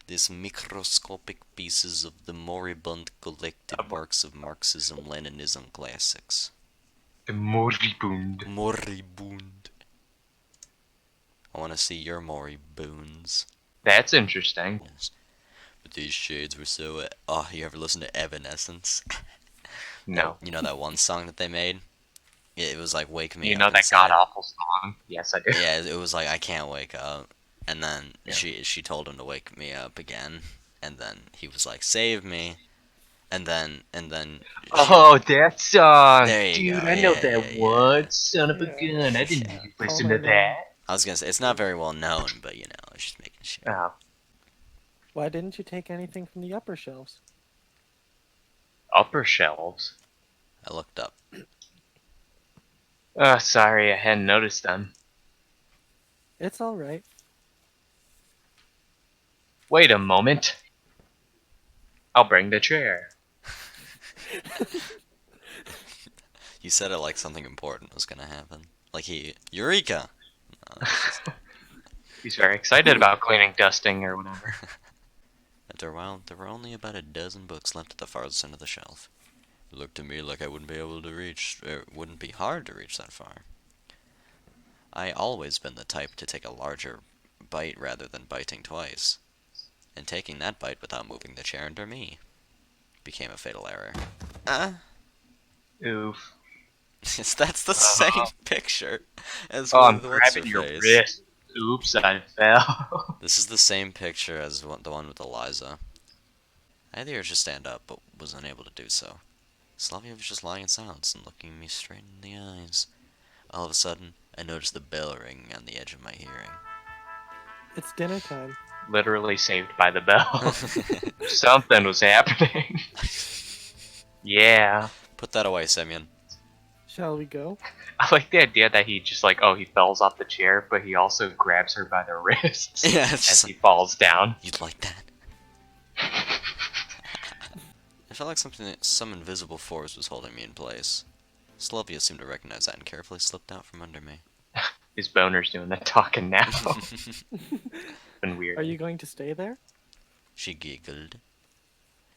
These microscopic pieces of the moribund collected works of Marxism, Leninism classics. The moribund. Moribund. I want to see your moribunds. That's interesting. Yes. But these shades were so. Oh, you ever listen to Evanescence? That No. you know that one song that they made? It was like "Wake Me You Up know that god Inside." awful song? Yes, I do. Yeah, it was like "I Can't Wake Up," and then Yeah. she told him to wake me up again, and then he was like "Save me," and then she. Oh, that song! There you Dude, go. I know Yeah, that yeah, yeah. one. Son of a Yeah. gun. I didn't know Yeah. you Call listened my to name. that. I was gonna say it's not very well known, but just making sure. Oh, Why didn't you take anything from the upper shelves? upper shelves. I looked up. Oh, sorry, I hadn't noticed them. It's alright. Wait a moment. I'll bring the chair. You said it like something important was gonna happen. Like Eureka! No, it's just, He's very excited about cleaning, dusting, or whatever. after a while, there were only about a dozen books left at the farthest end of the shelf. It looked to me like I wouldn't be able to reach. It wouldn't be hard to reach that far. I always been the type to take a larger bite rather than biting twice, and taking that bite without moving the chair under me became a fatal error. Oof. That's the same picture as Oh, I'm with what's her grabbing your face. wrist. Oops, I fell. This is the same picture as the one with Eliza. I had the urge to stand up, but was unable to do so. Slavia was just lying in silence and looking me straight in the eyes. All of a sudden, I noticed the bell ringing on the edge of my hearing. It's dinner time. Literally saved by the bell. Something was happening. Yeah. Put that away, Semyon. Shall we go? I like the idea that he just like, oh, he falls off the chair, but he also grabs her by the wrists Yeah, it's as just he falls down. you'd like that. I felt like some invisible force was holding me in place. Slavia seemed to recognize that and carefully slipped out from under me. His boner's doing the talking now. Been weird. Are you going to stay there? She giggled.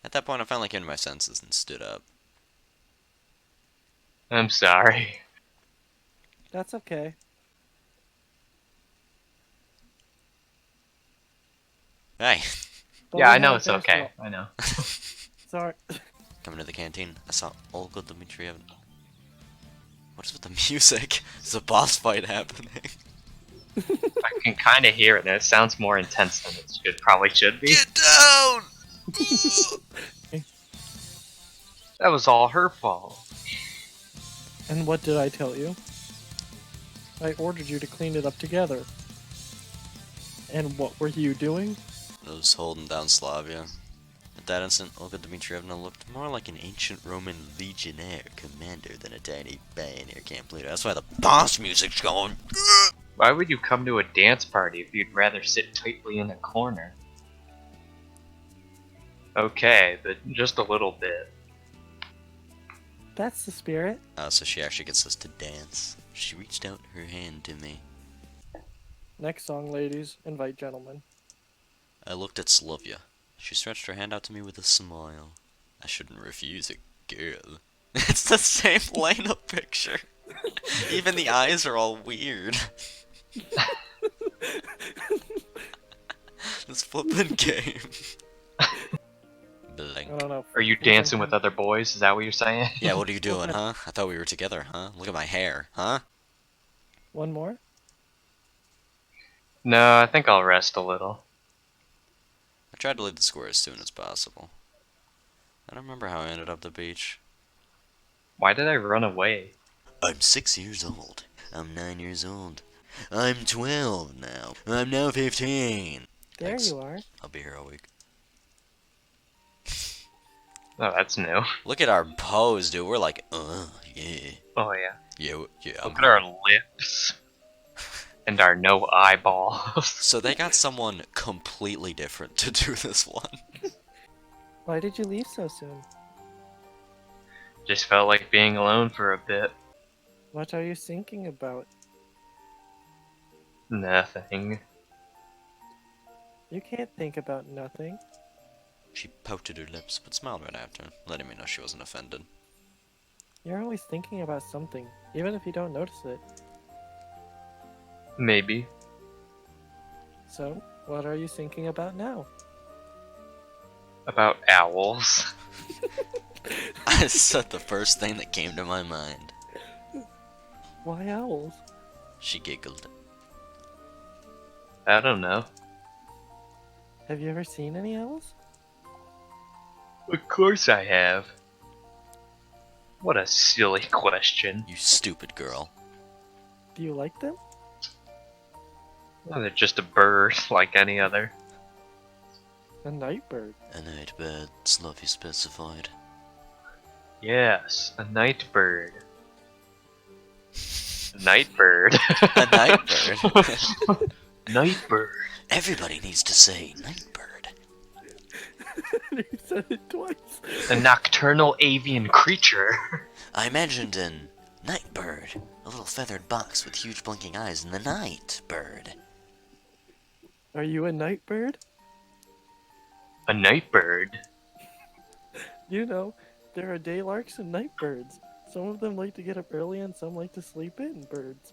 At that point, I finally came to my senses and stood up. I'm sorry. That's okay. Hey, But Yeah, we I know haven't it's finished okay. it all. I know. Sorry. coming to the canteen, I saw Olga Dmitrievna. What is with the music? There's a boss fight happening. I can kind of hear it, and it sounds more intense than it probably should be. Get down! That was all her fault. And what did I tell you? I ordered you to clean it up together. And what were you doing? I was holding down Slavia. At that instant, Olga Dmitrievna looked more like an ancient Roman legionnaire commander than a tiny pioneer camp leader. That's why the boss music's going. Why would you come to a dance party if you'd rather sit tightly in a corner? Okay, but just a little bit. That's the spirit. So she actually gets us to dance. She reached out her hand to me. Next song, ladies. Invite gentlemen. I looked at Slavia. She stretched her hand out to me with a smile. I shouldn't refuse a girl. It's the same lineup picture. Even the eyes are all weird. This flippin' game. Blink. I don't know. Are you dancing with other boys? Is that what you're saying? Yeah, what are you doing, huh? I thought we were together, huh? Look at my hair, huh? One more? No, I think I'll rest a little. I tried to leave the square as soon as possible. I don't remember how I ended up the beach. Why did I run away? I'm 6 years old. I'm 9 years old. I'm 12 now. I'm now 15. There Thanks. you are. I'll be here all week. Oh, that's new. Look at our pose, dude. We're like, yeah. Oh yeah. Yeah, Look at our lips. And our no eyeballs. So they got someone completely different to do this one. Why did you leave so soon? Just felt like being alone for a bit. What are you thinking about? Nothing. You can't think about nothing. She pouted her lips, but smiled right after, letting me know she wasn't offended. You're always thinking about something, even if you don't notice it. Maybe. So, what are you thinking about now? About owls. I said the first thing that came to my mind. Why owls? She giggled. I don't know. Have you ever seen any owls? Of course I have. What a silly question. You stupid girl. Do you like them? Well, they're just a bird like any other. A night bird. A night bird, Slovey specified. Yes, a night bird. Night bird. A night bird? Night bird. Everybody needs to say night bird. You said it twice. A nocturnal avian creature. I imagined an night bird, a little feathered box with huge blinking eyes, and the night bird. Are you a night bird? A night bird? You know, there are day larks and night birds. Some of them like to get up early and some like to sleep in birds.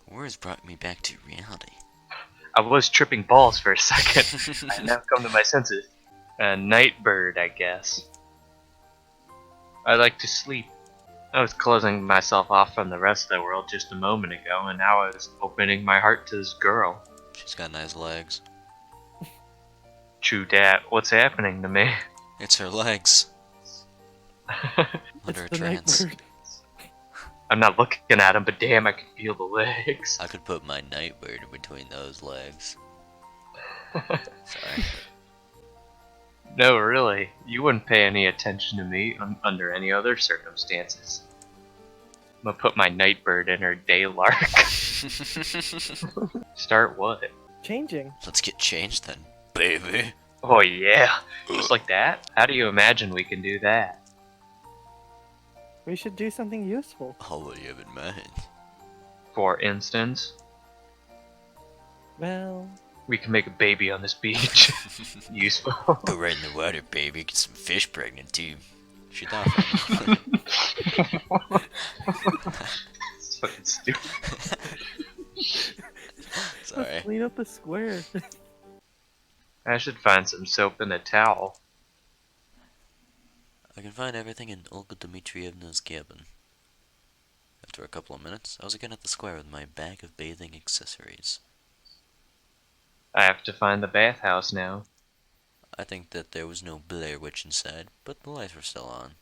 Words brought me back to reality. I was tripping balls for a second. I now come to my senses. A night bird, I guess. I like to sleep. I was closing myself off from the rest of the world just a moment ago, and now I was opening my heart to this girl. She's got nice legs. True dat, what's happening to me? It's her legs. Under a It's the night trance. bird. I'm not looking at him, but damn, I can feel the legs. I could put my night bird in between those legs. Sorry. No, really. You wouldn't pay any attention to me under any other circumstances. I'm gonna put my night bird in her day lark. Start what? Changing. Let's get changed then, baby. Oh yeah, just like that? How do you imagine we can do that? We should do something useful. Oh, what do you have in mind? For instance, Well, we can make a baby on this beach. Useful. Go right in the water, baby. Get some fish pregnant too. She thought. It's fucking stupid. Sorry. let's clean up the square. I should find some soap and a towel. I can find everything in Olga Dmitrievna's cabin. After a couple of minutes, I was again at the square with my bag of bathing accessories. I have to find the bathhouse now. I think that there was no Blair Witch inside, but the lights were still on.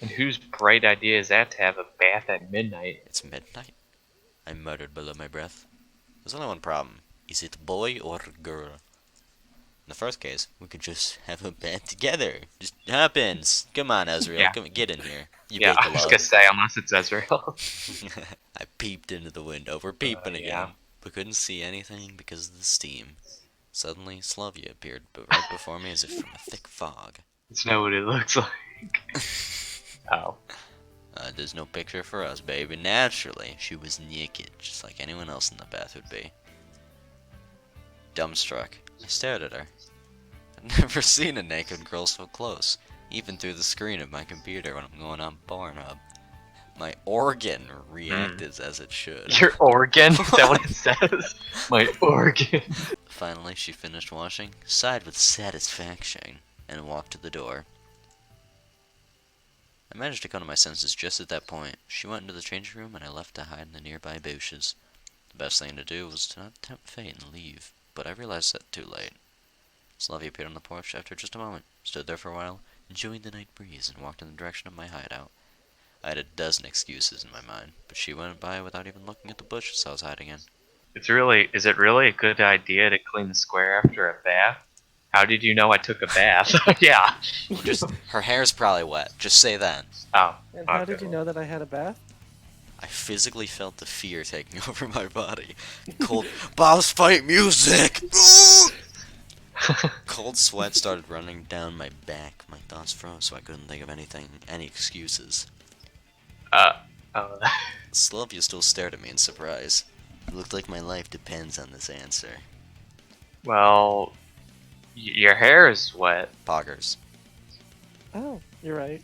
And whose bright idea is that to have a bath at midnight? It's midnight, I muttered below my breath. There's only one problem. Is it boy or girl? In the first case, we could just have a bath together. Just hop in. Come on, Ezreal. Yeah. Come get in here. You Yeah, big I was love. gonna say, unless it's Ezreal. I peeped into the window. We're peeping again. Yeah. But couldn't see anything because of the steam. Suddenly, Slavia appeared, but right before me as if from a thick fog. It's not what it looks like. Oh. There's no picture for us, baby. Naturally, she was naked, just like anyone else in the bath would be. Dumbstruck, I stared at her. I'd never seen a naked girl so close, even through the screen of my computer when I'm going on Pornhub. My organ reacted as it should. Your organ? Is that what it says? My organ. Finally, she finished washing, sighed with satisfaction, and walked to the door. I managed to come to my senses just at that point. She went into the changing room, and I left to hide in the nearby bushes. The best thing to do was to not tempt fate and leave, but I realized that too late. Slavia appeared on the porch after just a moment, stood there for a while, enjoying the night breeze, and walked in the direction of my hideout. I had a dozen excuses in my mind, but she went by without even looking at the bushes I was hiding in. Is it really a good idea to clean the square after a bath? How did you know I took a bath? Yeah. Just, her hair's probably wet. Just say that. Oh. And how okay. did you know that I had a bath? I physically felt the fear taking over my body. Cold boss fight music! Cold sweat started running down my back. My thoughts froze, so I couldn't think of any excuses. Oh. Sylvia still stared at me in surprise. It looked like my life depends on this answer. Well, your hair is wet. Poggers. Oh, you're right.